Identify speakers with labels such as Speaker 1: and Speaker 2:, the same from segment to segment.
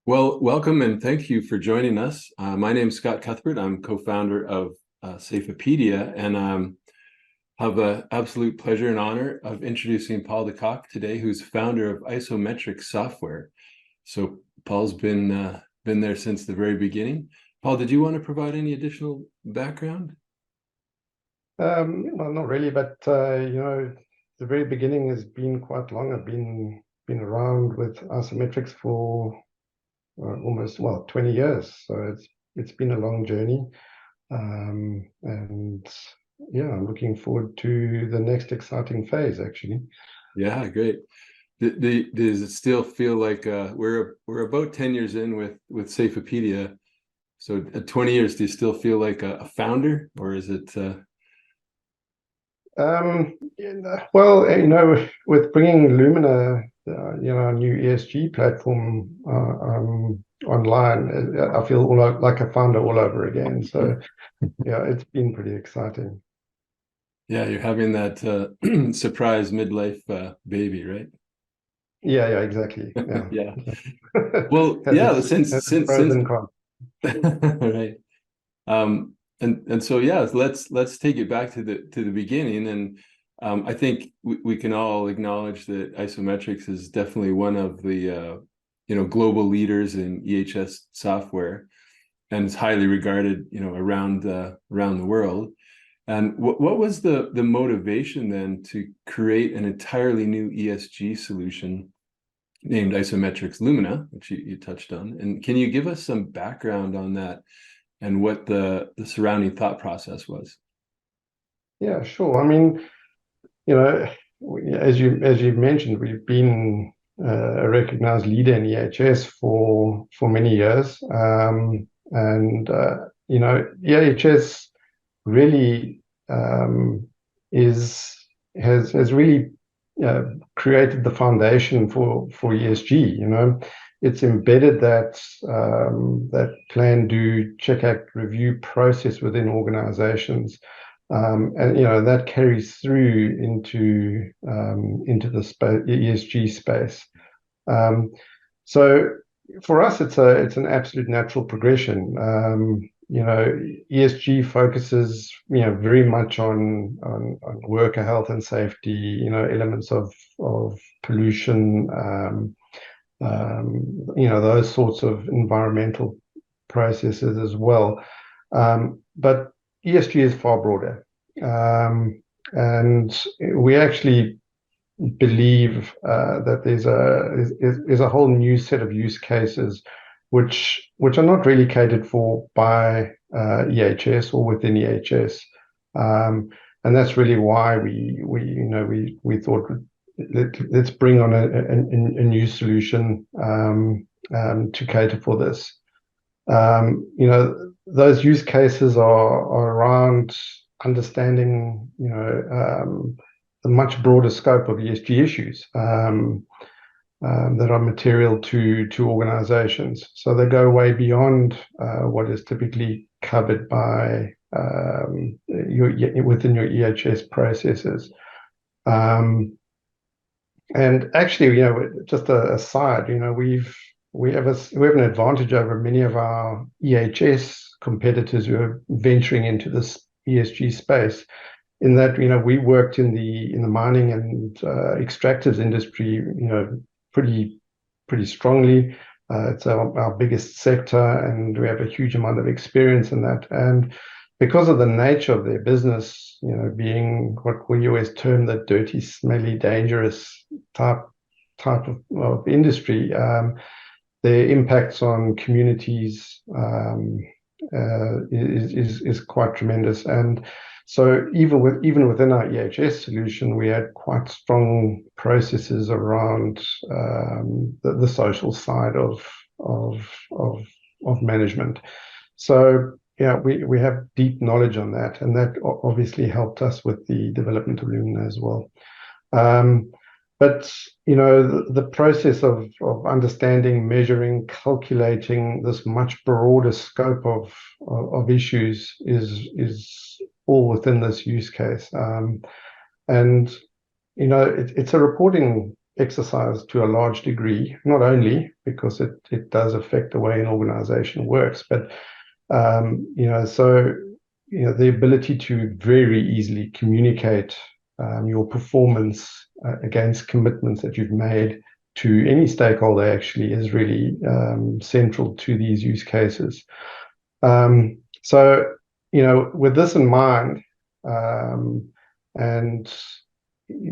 Speaker 1: Well, welcome and thank you for joining us. My name is Scott Cuthbert. I'm co-founder of Safeopedia, and have an absolute pleasure and honor of introducing Paul de Kock today, who's founder of Isometrix Software. So Paul's been there since the very beginning. Paul, did you want to provide any additional background?
Speaker 2: Well, not really, but the very beginning has been quite long. I've been around with Isometrix for almost 20 years. So it's been a long journey, and yeah, I'm looking forward to the next exciting phase. Actually,
Speaker 1: Yeah, great. Does it still feel like we're about 10 years in with Safeopedia? So at 20 years, do you still feel like a founder, or is it?
Speaker 2: well, with bringing Lumina, a new ESG platform online, I feel like a founder all over again. So yeah, it's been pretty exciting.
Speaker 1: Yeah, you're having that surprise midlife baby, right?
Speaker 2: Yeah, exactly. Yeah.
Speaker 1: Yeah. Well,
Speaker 2: Has
Speaker 1: yeah,
Speaker 2: its pros
Speaker 1: since
Speaker 2: and cons.
Speaker 1: right. And so yeah, let's take it back to the beginning. And I think we can all acknowledge that Isometrix is definitely one of the global leaders in EHS software, and is highly regarded, around the world. And what was the motivation then to create an entirely new ESG solution named IsoMetrix Lumina, which you touched on? And can you give us some background on that and what the surrounding thought process was?
Speaker 2: Yeah, sure. I mean, as you've mentioned, we've been a recognized leader in EHS for many years, and EHS really is has really created the foundation for ESG. It's embedded that plan, do, check, act, review process within organizations. And that carries through into the ESG space. So for us, it's an absolute natural progression. ESG focuses very much on worker health and safety. Elements of pollution. Those sorts of environmental processes as well. But ESG is far broader. And we actually believe that there's a whole new set of use cases which are not really catered for by EHS or within EHS. And that's really why we thought, let's bring on a new solution to cater for this. Those use cases are around understanding, the much broader scope of ESG issues that are material to organizations. So they go way beyond what is typically covered by within your EHS processes. And actually, just a aside, we have an advantage over many of our EHS competitors who are venturing into this ESG space, in that we worked in the mining and extractives industry, pretty strongly. It's our biggest sector, and we have a huge amount of experience in that. And because of the nature of their business, being what we always term the dirty, smelly, dangerous type of industry, their impacts on communities is quite tremendous. And so even within our EHS solution, we had quite strong processes around the social side of management. So yeah, we have deep knowledge on that, and that obviously helped us with the development of Lumina as well. But the process of understanding, measuring, calculating this much broader scope of issues is all within this use case. And it's a reporting exercised to a large degree, not only because it does affect the way an organization works, but so the ability to very easily communicate your performance against commitments that you've made to any stakeholder actually is really central to these use cases. So, with this in mind, and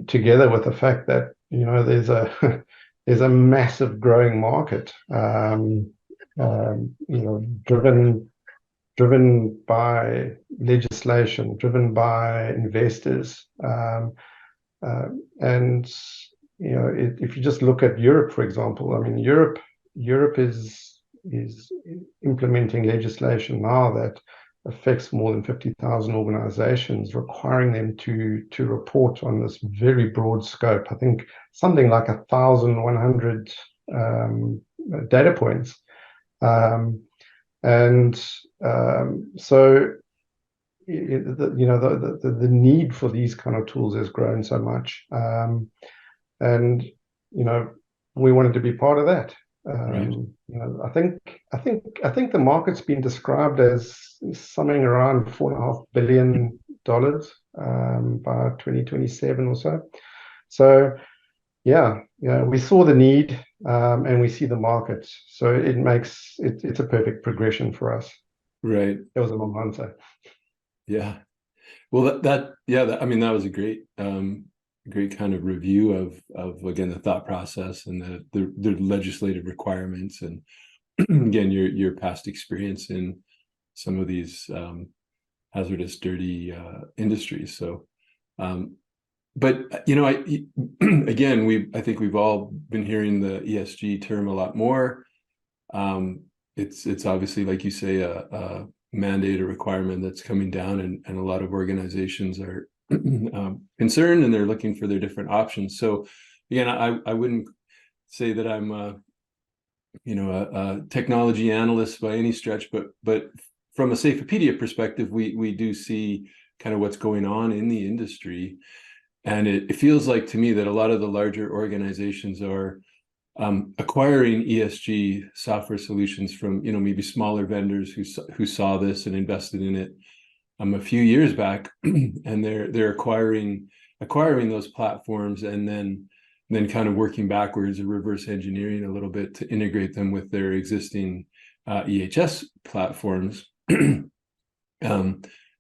Speaker 2: together with the fact that there's a there's a massive growing market, driven by legislation, driven by investors, and if you just look at Europe, for example, I mean, Europe is implementing legislation now that affects more than 50,000 organizations, requiring them to report on this very broad scope. I think something like 1,100 data points. So the need for these kind of tools has grown so much, and we wanted to be part of that.
Speaker 1: Right.
Speaker 2: I think the market's been described as something around $4.5 billion by 2027 or so. So we saw the need, and we see the market, so it's a perfect progression for us.
Speaker 1: Right.
Speaker 2: That was a long answer.
Speaker 1: Yeah. Well, I mean, that was a great kind of review of again, the thought process and the legislative requirements, and again, your past experience in some of these hazardous, dirty industries. So, but again, I think we've all been hearing the ESG term a lot more. It's obviously, like you say, a mandate, a requirement that's coming down, and a lot of organizations are concerned, and they're looking for their different options. So again, I wouldn't say that I'm a technology analyst by any stretch, but from a Safeopedia perspective, we do see kind of what's going on in the industry, and it feels like to me that a lot of the larger organizations are acquiring ESG software solutions from maybe smaller vendors who saw this and invested in it a few years back, and they're acquiring those platforms, and then kind of working backwards or reverse engineering a little bit to integrate them with their existing EHS platforms.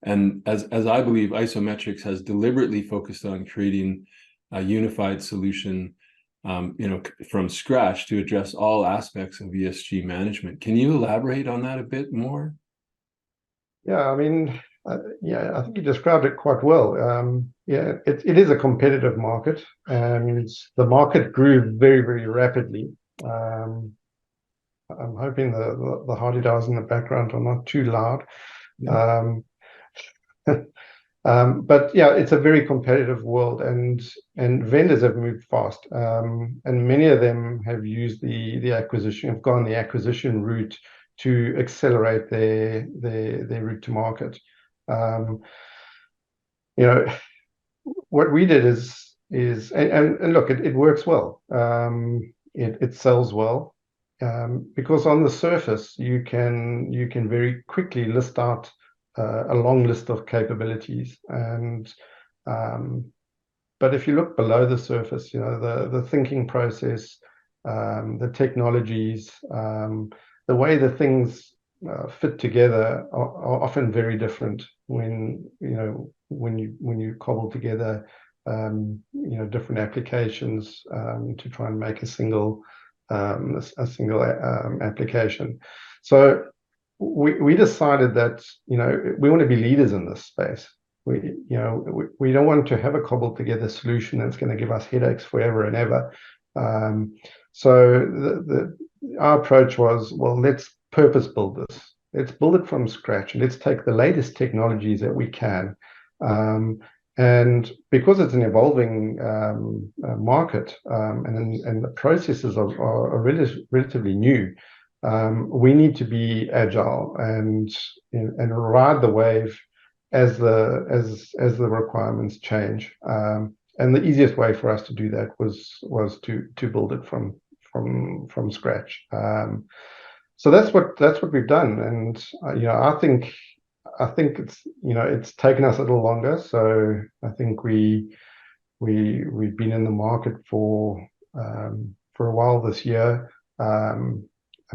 Speaker 1: And as I believe, Isometrix has deliberately focused on creating a unified solution, from scratch to address all aspects of ESG management. Can you elaborate on that a bit more?
Speaker 2: Yeah, I mean, I think you described it quite well. It is a competitive market, and the market grew very, very rapidly. I'm hoping the Hardy-Daws in the background are not too loud. Yeah. But it's a very competitive world, and vendors have moved fast, and many of them have used have gone the acquisition route to accelerate their route to market. What we did is and look, it works well. It sells well, because on the surface you can very quickly list out a long list of capabilities, and but if you look below the surface, the thinking process, the technologies, the way the things fit together are often very different when you cobble together different applications to try and make a single application. So we decided that we want to be leaders in this space. We don't want to have a cobbled together solution that's going to give us headaches forever and ever. So our approach was, well, let's purpose build this. Let's build it from scratch, and let's take the latest technologies that we can. And because it's an evolving market, and the processes are relatively new, we need to be agile and ride the wave as the requirements change. the easiest way for us to do that was to build it from scratch. So that's what we've done, and I think it's taken us a little longer. So I think we've been in the market for a while this year. I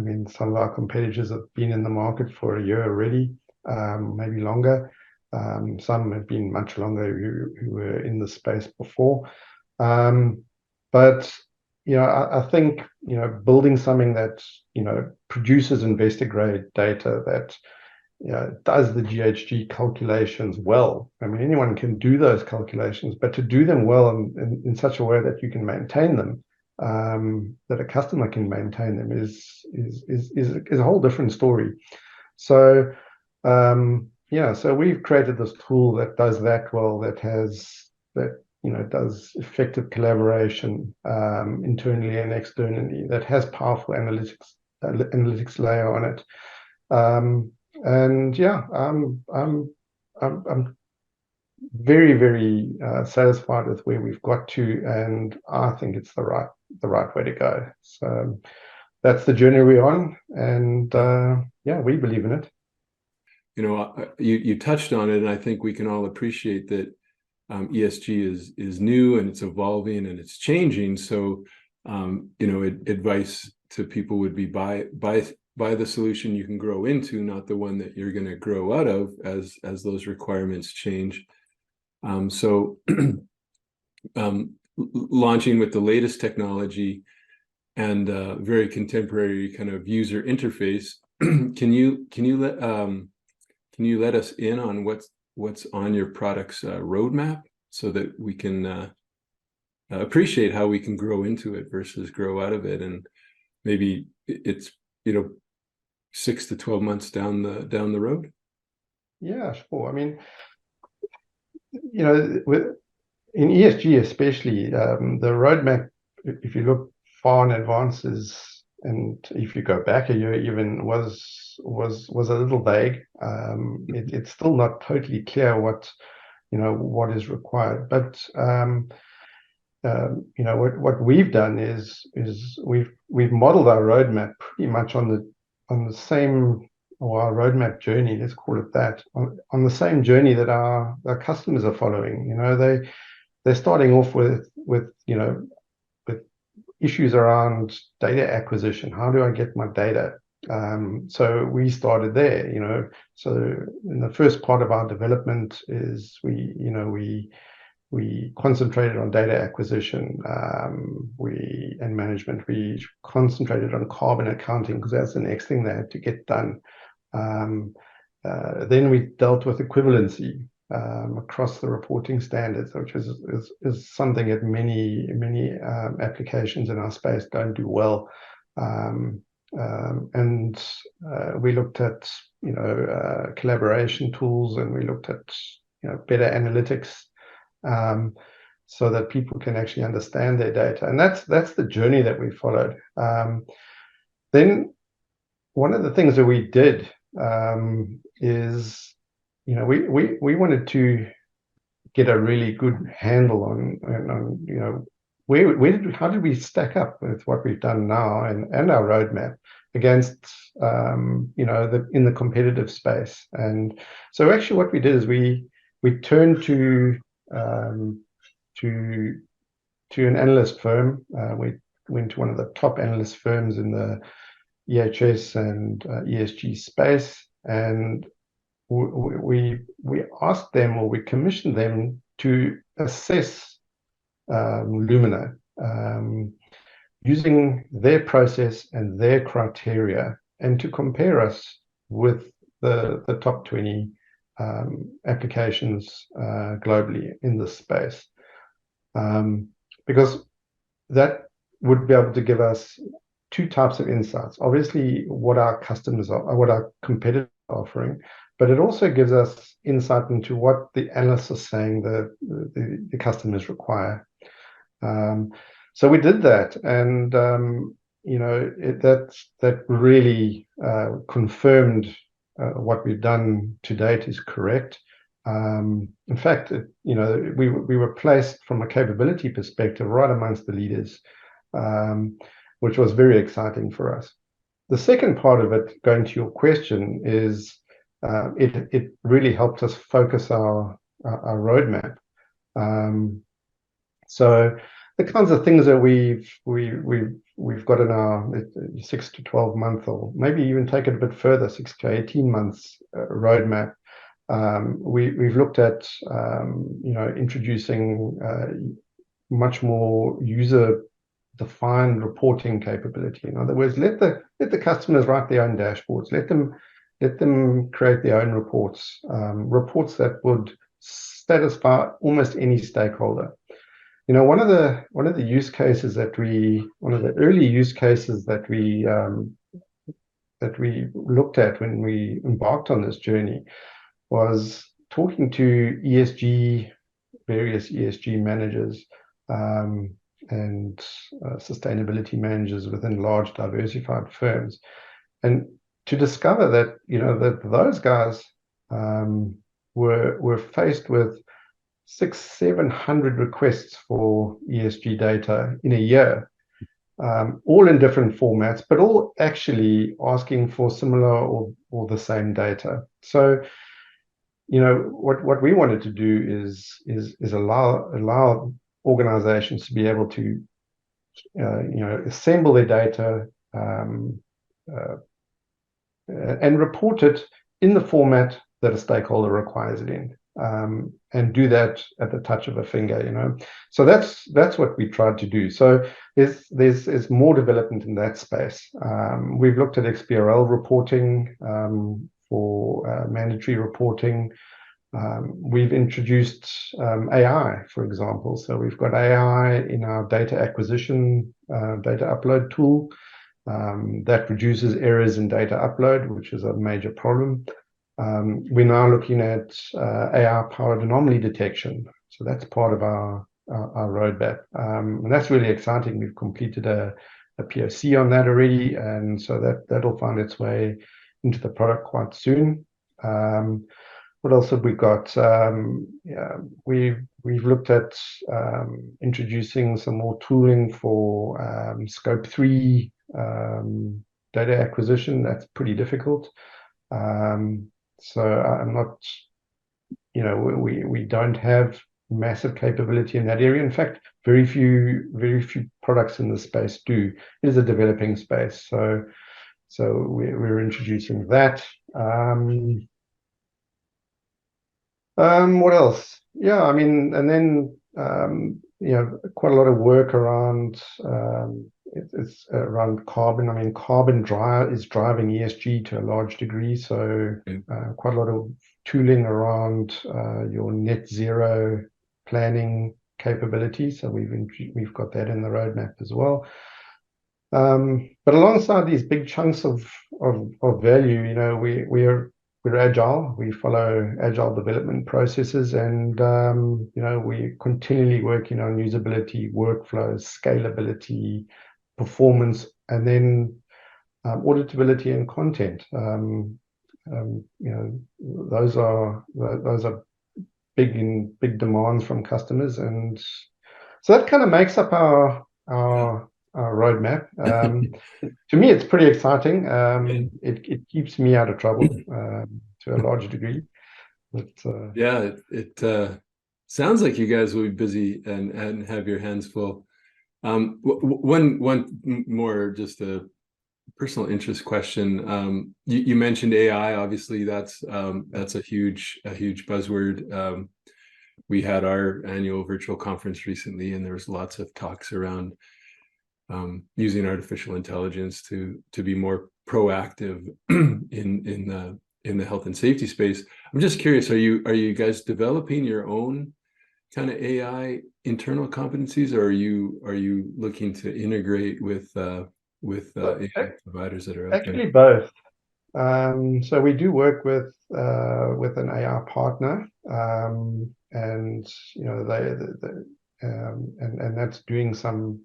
Speaker 2: mean, some of our competitors have been in the market for a year already, maybe longer. Some have been much longer who were in the space before. But I think building something that produces investor grade data, that does the GHG calculations well. I mean, anyone can do those calculations, but to do them well in such a way that you can maintain them, that a customer can maintain them, is a whole different story. So so we've created this tool that does that well, that does effective collaboration internally and externally, that has powerful analytics layer on it. And yeah, I'm very, very satisfied with where we've got to, and I think it's the right way to go. So that's the journey we're on, and yeah, we believe in it.
Speaker 1: You touched on it, and I think we can all appreciate that ESG is new, and it's evolving, and it's changing. So advice to people would be buy the solution you can grow into, not the one that you're going to grow out of as those requirements change. So launching with the latest technology and very contemporary kind of user interface, can you let us in on what's on your product's roadmap, so that we can appreciate how we can grow into it versus grow out of it, and maybe it's 6 to 12 months down the road?
Speaker 2: Yeah, sure. I mean, in ESG especially, the roadmap, if you look far in advance, and if you go back a year even, was a little vague. It's still not totally clear what is required. But what we've done is we've modeled our roadmap pretty much on the same, or our roadmap journey, let's call it that, on the same journey that our customers are following. They're starting off with issues around data acquisition. How do I get my data? So we started there. So in the first part of our development is we concentrated on data acquisition and management. We concentrated on carbon accounting, because that's the next thing they had to get done. Then we dealt with equivalency across the reporting standards, which is something that many applications in our space don't do well. And we looked at collaboration tools, and we looked at better analytics, so that people can actually understand their data. And that's the journey that we followed. Then one of the things that we did is we wanted to get a really good handle on how did we stack up with what we've done now and our roadmap against in the competitive space. And so actually what we did is we turned to an analyst firm. We went to one of the top analyst firms in the EHS and ESG space, and we asked them, or we commissioned them to assess Lumina using their process and their criteria, and to compare us with the top 20 applications globally in this space, because that would be able to give us two types of insights. Obviously, what our customers are, what our competitors are offering, but it also gives us insight into what the analysts are saying the customers require. So we did that, and that really confirmed what we've done to date is correct. In fact, we were placed from a capability perspective right amongst the leaders, which was very exciting for us. The second part of it, going to your question, is it really helped us focus our roadmap. So the kinds of things that we've got in our 6 to 12 month, or maybe even take it a bit further, 6 to 18 months roadmap. We've looked at introducing much more user-defined reporting capability. In other words, let the customers write their own dashboards. Let them create their own reports, reports that would satisfy almost any stakeholder. One of the use cases one of the early use cases that we looked at when we embarked on this journey was talking to various ESG managers and sustainability managers within large diversified firms, and to discover that that those guys were faced with 600-700 requests for ESG data in a year, all in different formats, but all actually asking for similar or the same data. So what we wanted to do is allow organizations to be able to assemble their data and report it in the format that a stakeholder requires it in, and do that at the touch of a finger. So that's what we tried to do. So there's more development in that space. We've looked at XBRL reporting for mandatory reporting. We've introduced AI, for example. So we've got AI in our data acquisition, data upload tool that reduces errors in data upload, which is a major problem. We're now looking at AI-powered anomaly detection. So that's part of our roadmap. And that's really exciting. We've completed a POC on that already, and so that'll find its way into the product quite soon. What else have we got? We've looked at introducing some more tooling for Scope 3 data acquisition. That's pretty difficult. So I'm not, we don't have massive capability in that area. In fact, very few products in this space do. It is a developing space. So we're introducing that. What else? Yeah, and then quite a lot of work around it's around carbon. Carbon is driving ESG to a large degree. So quite a lot of tooling around your net zero planning capability. So we've got that in the roadmap as well. But alongside these big chunks of value, we're agile. We follow agile development processes, and we're continually working on usability, workflows, scalability, performance, and then auditability and content. Those are big demands from customers, and so that kind of makes up our roadmap. To me, it's pretty exciting. It keeps me out of trouble to a large degree. But
Speaker 1: yeah, it sounds like you guys will be busy and have your hands full. One more, just a personal interest question. You mentioned AI. Obviously, that's a huge buzzword. We had our annual virtual conference recently, and there was lots of talks around using artificial intelligence to be more proactive in the health and safety space. I'm just curious, are you guys developing your own kind of AI internal competencies, or are you looking to integrate with AI providers that are out
Speaker 2: actually
Speaker 1: there?
Speaker 2: both. So we do work with an AI partner, and and that's doing some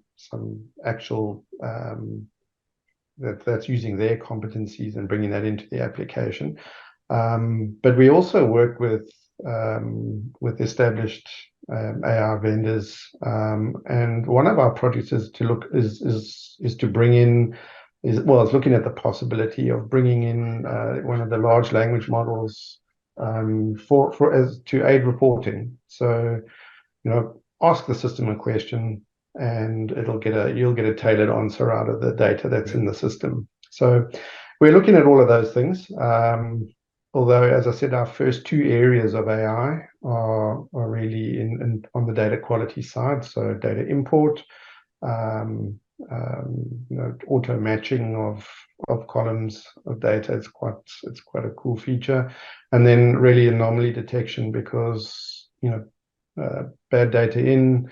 Speaker 2: actual that's using their competencies and bringing that into the application. But we also work with with established AI vendors, and one of our projects is to look is to bring in it's looking at the possibility of bringing in one of the large language models for as to aid reporting. So, ask the system a question, and you'll get a tailored answer out of the data that's in the system. So we're looking at all of those things. Although, as I said, our first two areas of AI are really on the data quality side. So data import, auto matching of columns of data. It's quite a cool feature. And then really anomaly detection, because bad data in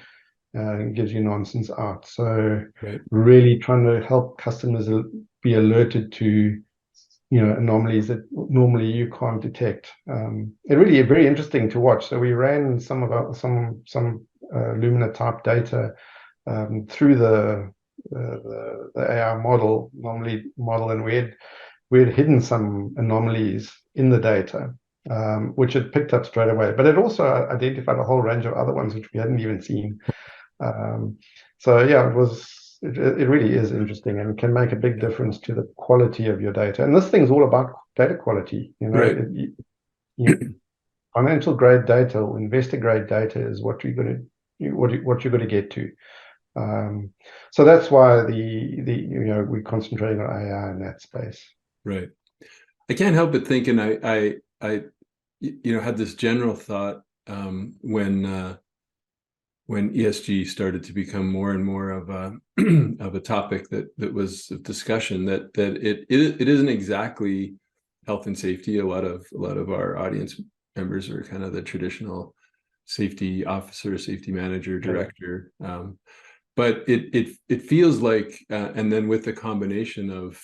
Speaker 2: gives you nonsense out. So really trying to help customers be alerted to anomalies that normally you can't detect. It really is very interesting to watch. So we ran some Lumina type data through the AI anomaly model, and we had hidden some anomalies in the data, which it picked up straight away. But it also identified a whole range of other ones which we hadn't even seen. So yeah, it really is interesting, and can make a big difference to the quality of your data. And this thing's all about data quality. Financial grade data or investor grade data is what you're going to get to. So that's why we're concentrating on AI in that space.
Speaker 1: Right. I can't help but think, and I had this general thought when ESG started to become more and more of a topic that was of discussion, that it isn't exactly health and safety. A lot of our audience members are kind of the traditional safety officer, safety manager, director. But it feels like, and then with the combination of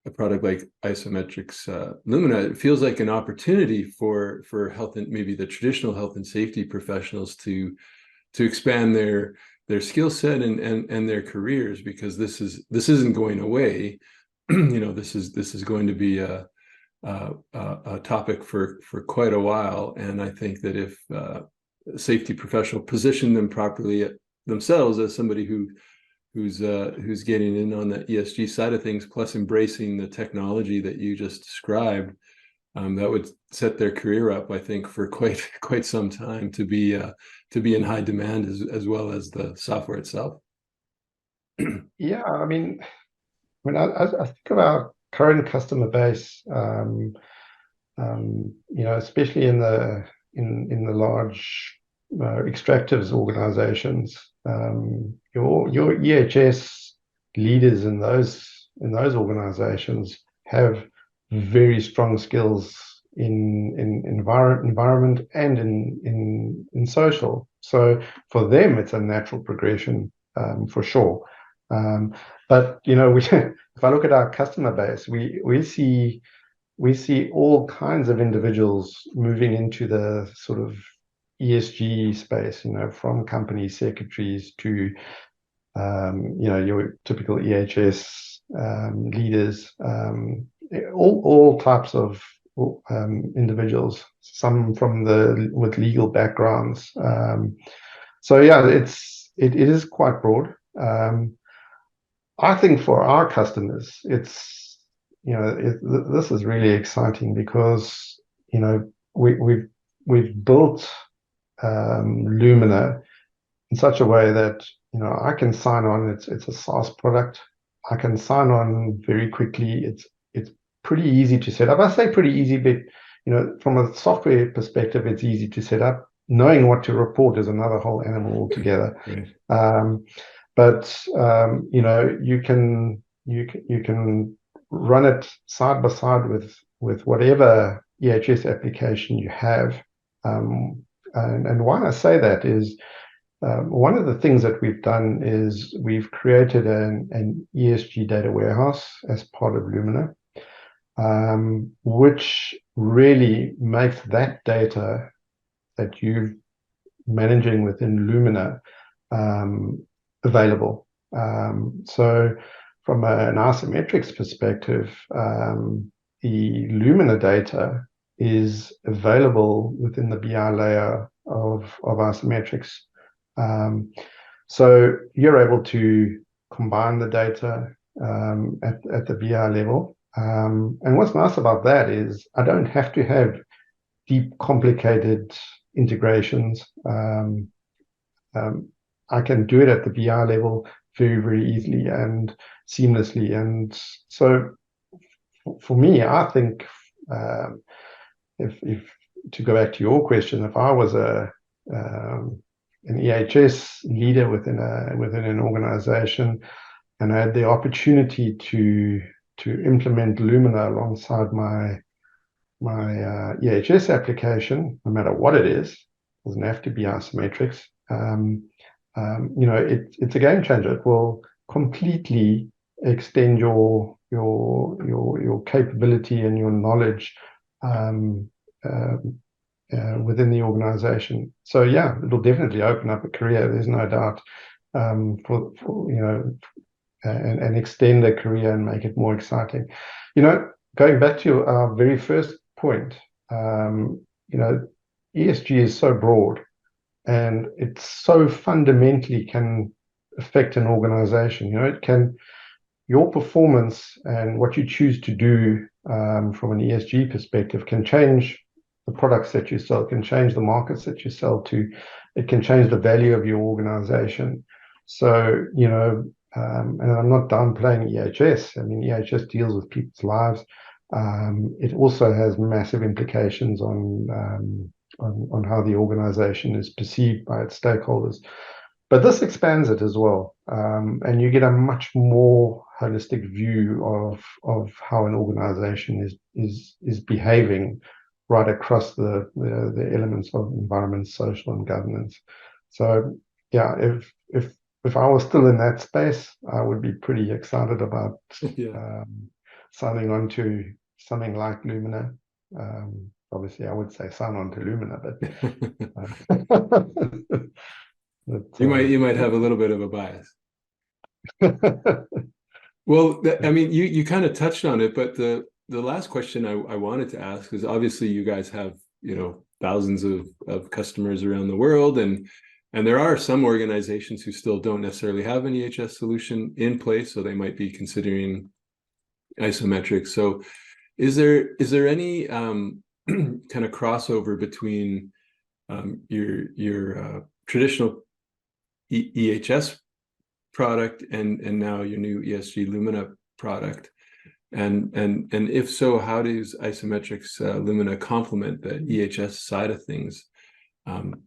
Speaker 1: a product like IsoMetrix Lumina, it feels like an opportunity for health and maybe the traditional health and safety professionals to expand their skill set and their careers, because this isn't going away. This is going to be a topic for quite a while. And I think that if a safety professional position them properly themselves as somebody who's getting in on the ESG side of things, plus embracing the technology that you just described, that would set their career up, I think, for quite some time to be in high demand, as well as the software itself.
Speaker 2: Yeah, I think of our current customer base, especially in the large extractives organizations. Your EHS leaders in those organizations have very strong skills in environment and in social. So for them, it's a natural progression, for sure. But if I look at our customer base, we see all kinds of individuals moving into the sort of ESG space, from company secretaries to your typical EHS leaders, all types of individuals, some with legal backgrounds. So yeah, it is quite broad. I think for our customers, this is really exciting, because we've built Lumina in such a way that I can sign on. It's a SaaS product. I can sign on very quickly. It's pretty easy to set up. I say pretty easy, but from a software perspective, it's easy to set up. Knowing what to report is another whole animal altogether.
Speaker 1: Right.
Speaker 2: But you can run it side by side with whatever EHS application you have. And why I say that is, one of the things that we've done is we've created an ESG data warehouse as part of Lumina, which really makes that data that you're managing within Lumina available. So from an IsoMetrix perspective, the Lumina data is available within the BI layer of IsoMetrix. So you're able to combine the data at the BI level. And what's nice about that is I don't have to have deep, complicated integrations. I can do it at the BI level very, very easily and seamlessly. And so for me, I think if to go back to your question, if I was an EHS leader within an organization, and I had the opportunity to implement Lumina alongside my EHS application, no matter what it is, it doesn't have to be IsoMetrix. It's a game changer. It will completely extend your capability and your knowledge within the organization. So yeah, it'll definitely open up a career. There's no doubt for and extend their career and make it more exciting. Going back to our very first point, ESG is so broad and it so fundamentally can affect an organization. It can, your performance and what you choose to do from an ESG perspective can change the products that you sell, can change the markets that you sell to, it can change the value of your organization. So, and I'm not downplaying EHS. I mean, EHS deals with people's lives. It also has massive implications on how the organization is perceived by its stakeholders. But this expands it as well, and you get a much more holistic view of how an organization is behaving right across the elements of environment, social, and governance. So, yeah, if I was still in that space, I would be pretty excited about signing on to something like Lumina. Obviously, I would say sign on to Lumina, but
Speaker 1: you might have a little bit of a bias. Well, I mean, you kind of touched on it, but the last question I wanted to ask is, obviously you guys have thousands of customers around the world, and there are some organizations who still don't necessarily have an EHS solution in place, so they might be considering IsoMetrix. So is there any kind of crossover between your traditional EHS product and now your new ESG Lumina product? And if so, how does IsoMetrix Lumina complement the EHS side of things? And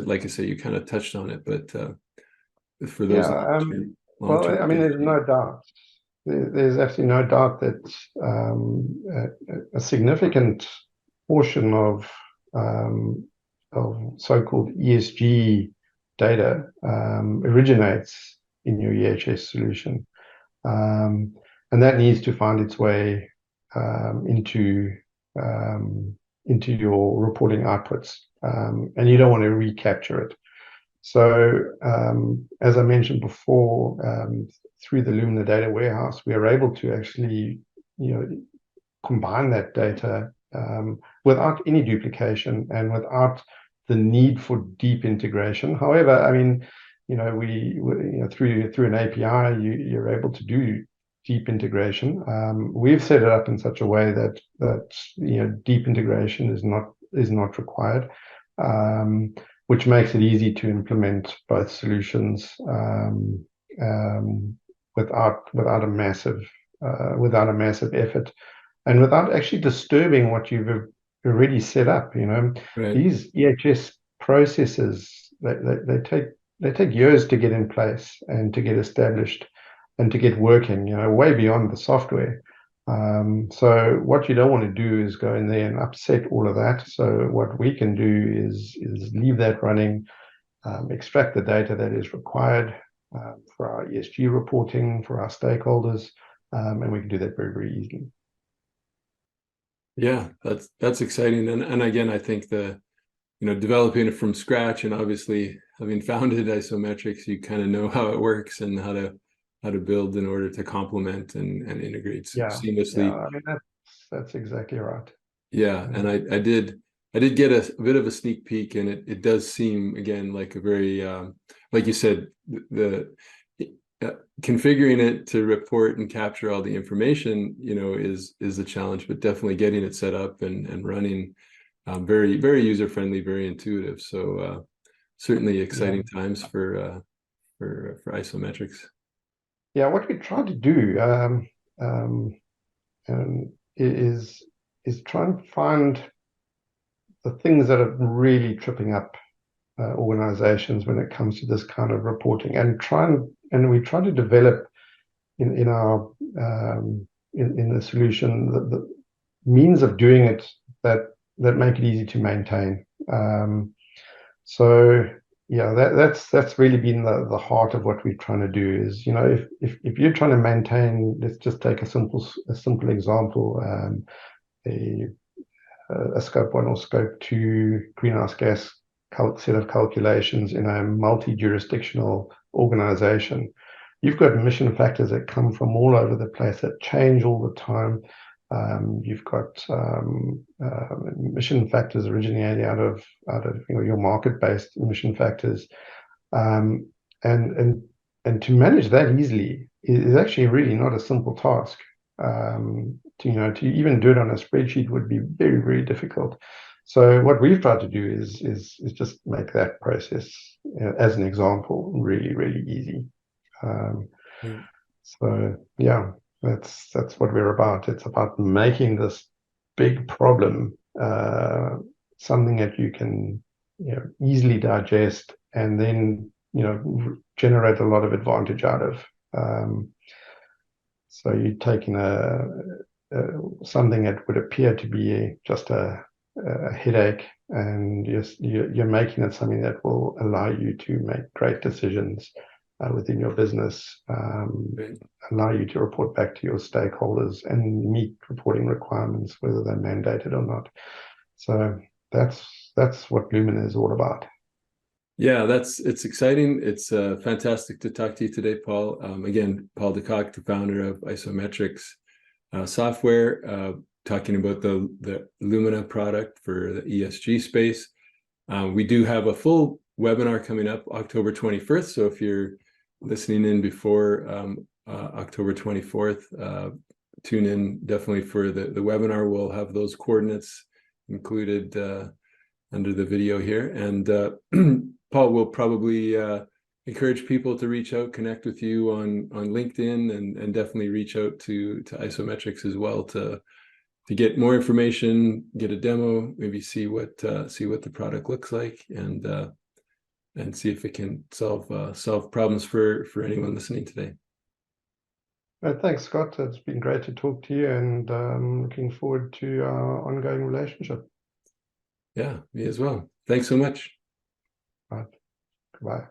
Speaker 1: like I say, you kind of touched on it, but for those,
Speaker 2: well, I mean, there's no doubt. There's actually no doubt that a significant portion of so-called ESG data originates in your EHS solution, and that needs to find its way into your reporting outputs, and you don't want to recapture it. So, as I mentioned before, through the Lumina data warehouse, we are able to actually, combine that data without any duplication and without the need for deep integration. However, I mean, through an API, you're able to do deep integration. We've set it up in such a way that deep integration is not required, which makes it easy to implement both solutions without a massive effort, and without actually disturbing what you've already set up.
Speaker 1: Right.
Speaker 2: These EHS processes, they take years to get in place and to get established and to get working, way beyond the software. So what you don't want to do is go in there and upset all of that. So what we can do is leave that running, extract the data that is required for our ESG reporting, for our stakeholders, and we can do that very, very easily.
Speaker 1: Yeah, that's exciting. And again, I think developing it from scratch, and obviously having founded IsoMetrix, you kind of know how it works and how to build in order to complement and integrate seamlessly.
Speaker 2: Yeah, I mean, that's exactly right.
Speaker 1: Yeah, and I did get a bit of a sneak peek, and it does seem again like a very like you said, the configuring it to report and capture all the information, you know, is the challenge, but definitely getting it set up and running very, very user friendly, very intuitive. So certainly exciting times for Isometrix.
Speaker 2: Yeah, what we try to do is try and find the things that are really tripping up organizations when it comes to this kind of reporting, and we try to develop in our in the solution the means of doing it that make it easy to maintain. So yeah, that's really been the heart of what we're trying to do. Is, you know, if you're trying to maintain, let's just take a simple example, a scope 1 or scope 2 greenhouse gas set of calculations in a multi-jurisdictional organization. You've got emission factors that come from all over the place, that change all the time. You've got emission factors originating out of you know, your market-based emission factors, and to manage that easily is actually really not a simple task. To even do it on a spreadsheet would be very, very difficult. So what we've tried to do is just make that process, as an example, really, really easy. So yeah, that's what we're about. It's about making this big problem something that you can, you know, easily digest, and then, you know, generate a lot of advantage out of. So you're taking something that would appear to be just a headache, and you're making it something that will allow you to make great decisions within your business, allow you to report back to your stakeholders and meet reporting requirements, whether they're mandated or not. So that's what Lumina is all about.
Speaker 1: Yeah, it's exciting. It's fantastic to talk to you today, Paul. Again, Paul de Kock, the founder of Isometrix Software, talking about the Lumina product for the ESG space. We do have a full webinar coming up October 21st. So if you're listening in before October 24th, tune in definitely for the webinar. We'll have those coordinates included under the video here. And Paul will probably encourage people to reach out, connect with you on LinkedIn, and definitely reach out to Isometrix as well to get more information, get a demo, maybe see what the product looks like, and see if it can solve problems for anyone listening today.
Speaker 2: Thanks, Scott. It's been great to talk to you, and looking forward to our ongoing relationship.
Speaker 1: Yeah, me as well. Thanks so much.
Speaker 2: Right. Goodbye.